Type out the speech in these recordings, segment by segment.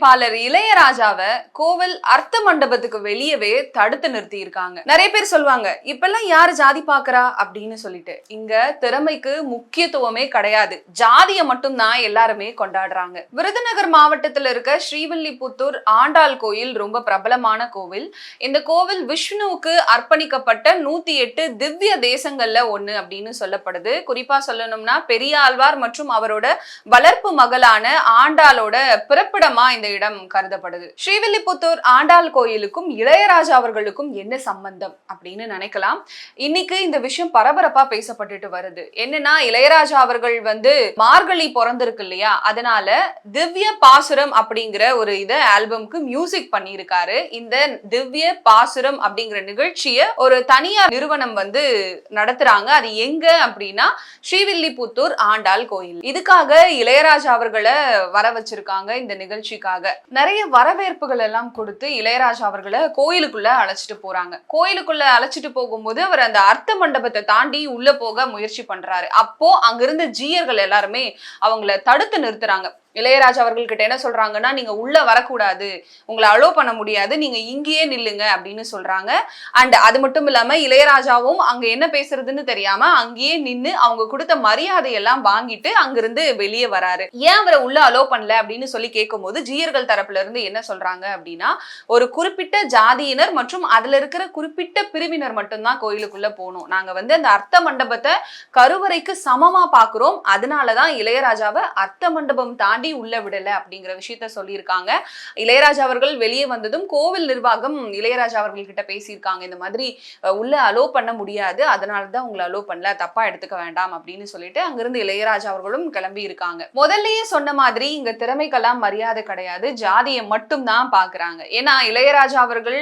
இசையமைப்பாளர் இளையராஜாவை கோவில் அர்த்த மண்டபத்துக்கு வெளியவே தடுத்து நிறுத்தி இருக்காங்க. நிறைய பேர் சொல்லுவாங்க, இப்பெல்லாம் யாரு ஜாதி பாக்குறா அப்படின்னு சொல்லிட்டு. இங்க திறமைக்கு முக்கியத்துவமே கிடையாது, ஜாதியை மட்டும் தான் எல்லாருமே கொண்டாடுறாங்க. விருதுநகர் மாவட்டத்தில் இருக்க ஸ்ரீவில்லிபுத்தூர் ஆண்டாள் கோயில் ரொம்ப பிரபலமான கோவில். இந்த கோவில் விஷ்ணுவுக்கு அர்ப்பணிக்கப்பட்ட 108 திவ்ய தேசங்கள்ல ஒண்ணு அப்படின்னு சொல்லப்படுது. குறிப்பா சொல்லணும்னா பெரியாழ்வார் மற்றும் அவரோட வளர்ப்பு மகளான ஆண்டாளோட பிறப்பிடமா இந்த இடம் கருதப்படுது. ஸ்ரீவில்லிபுத்தூர் ஆண்டாள் கோயிலுக்கும் இளையராஜா அவர்களுக்கும் என்ன சம்பந்தம் அப்படின்னு நினைக்கலாம். இன்னைக்கு இந்த விஷயம் பரபரப்பா பேசப்பட்டுட்டு வருது. என்னன்னா, இளையராஜா அவர்கள் மார்கழி பிறந்திருக்கு இல்லையா, அதனால திவ்ய பாசுரம் அப்படிங்கிற ஒரு ஆல்பம்க்கு மியூசிக் பண்ணியிருக்காரு. இந்த திவ்ய பாசுரம் அப்படிங்கிற நிகழ்ச்சியை ஒரு தனியார் நிறுவனம் நடத்துறாங்க. அது எங்க அப்படின்னா ஸ்ரீவில்லிபுத்தூர் ஆண்டாள் கோயில். இதுக்காக இளையராஜா அவர்களை வர வச்சிருக்காங்க. இந்த நிகழ்ச்சிக்காக நிறைய வரவேற்புகள் எல்லாம் கொடுத்து இளையராஜா அவர்களை கோயிலுக்குள்ள அழைச்சிட்டு போறாங்க. கோயிலுக்குள்ள அழைச்சிட்டு போகும்போது அவர் அந்த அர்த்த மண்டபத்தை தாண்டி உள்ள போக முயற்சி பண்றாரு. அப்போ அங்கிருந்த ஜீயர்கள் எல்லாருமே அவங்கள தடுத்து நிறுத்துறாங்க. இளையராஜா அவர்கள்கிட்ட என்ன சொல்றாங்கன்னா, நீங்க உள்ள வரக்கூடாது, உங்களை அலோ பண்ண முடியாது, நீங்க இங்கேயே நில்லுங்க அப்படின்னு சொல்றாங்க. அண்ட் அது மட்டும் இல்லாம இளையராஜாவும் அங்க என்ன பேசுறதுன்னு தெரியாம அங்கேயே நின்னு அவங்க கொடுத்த மரியாதையெல்லாம் வாங்கிட்டு அங்கிருந்து வெளியே வராரு. ஏன் அவரை உள்ள அலோ பண்ணல அப்படின்னு சொல்லி கேட்கும் போது ஜீயர்கள் தரப்புல இருந்து என்ன சொல்றாங்க அப்படின்னா, ஒரு குறிப்பிட்ட ஜாதியினர் மற்றும் அதுல இருக்கிற குறிப்பிட்ட பிரிவினர் மட்டும்தான் கோயிலுக்குள்ள போகணும், நாங்க அந்த அர்த்த மண்டபத்தை கருவறைக்கு சமமா பாக்குறோம், அதனாலதான் இளையராஜாவை அர்த்த மண்டபம் தாண்டி உள்ள விடல அப்படிங்கிற விஷயத்த சொல்லியிருக்காங்க. இளையராஜா அவர்கள் வெளியே வந்ததும் கோவில் நிர்வாகம் இளையராஜா அவர்கள் கிட்ட பேசியிருக்காங்க. இந்த மாதிரி உள்ள அலோ பண்ண முடியாது, அதனாலதான் உங்களை அலோ பண்ணல, தப்பா எடுத்துக்க வேண்டாம் அப்படின்னு சொல்லிட்டு அங்கிருந்து இளையராஜா அவர்களும் கிளம்பி இருக்காங்க. முதல்லயே சொன்ன மாதிரி இங்க திறமைக்கெல்லாம் மரியாதை கிடையாது, ஜாதியை மட்டும் தான் பாக்குறாங்க. ஏன்னா இளையராஜா அவர்கள்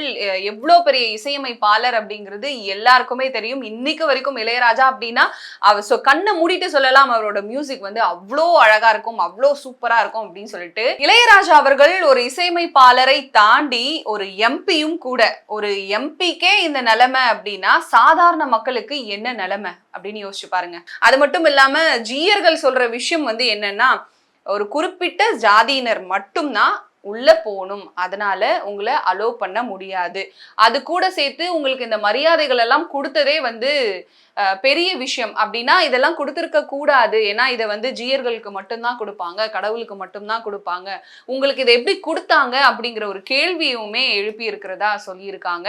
எவ்வளவு பெரிய இசையமைப்பாளர் அப்படிங்கிறது எல்லாருக்குமே தெரியும். இன்னைக்கு வரைக்கும் இளையராஜா அப்படின்னா அவர் கண்ணை மூடிட்டு சொல்லலாம், அவரோட மியூசிக் அவ்வளோ அழகா இருக்கும், அவ்வளோ சூப்பரா இருக்கும் அப்படின்னு சொல்லிட்டு. இளையராஜா அவர்கள் ஒரு இசையமைப்பாளரை தாண்டி ஒரு எம்பியும் கூட. ஒரு எம்பிக்கே இந்த நிலைமை அப்படின்னா சாதாரண மக்களுக்கு என்ன நிலைமை அப்படின்னு யோசிச்சு பாருங்க. அது மட்டும் இல்லாம ஜீயர்கள் சொல்ற விஷயம் என்னன்னா, ஒரு குறிப்பிட்ட ஜாதியினர் மட்டும்தான் உள்ள போகணும், அதனால உங்களை அலோ பண்ண முடியாது. அது கூட சேர்த்து உங்களுக்கு இந்த மரியாதைகள் எல்லாம் கொடுத்ததே பெரிய விஷயம் அப்படின்னா இதெல்லாம் கொடுத்துருக்க கூடாது. ஏன்னா இதை ஜீயர்களுக்கு மட்டும்தான் கொடுப்பாங்க, கடவுளுக்கு மட்டும்தான் கொடுப்பாங்க, உங்களுக்கு இதை எப்படி கொடுத்தாங்க அப்படிங்கிற ஒரு கேள்வியுமே எழுப்பி இருக்கிறதா சொல்லியிருக்காங்க.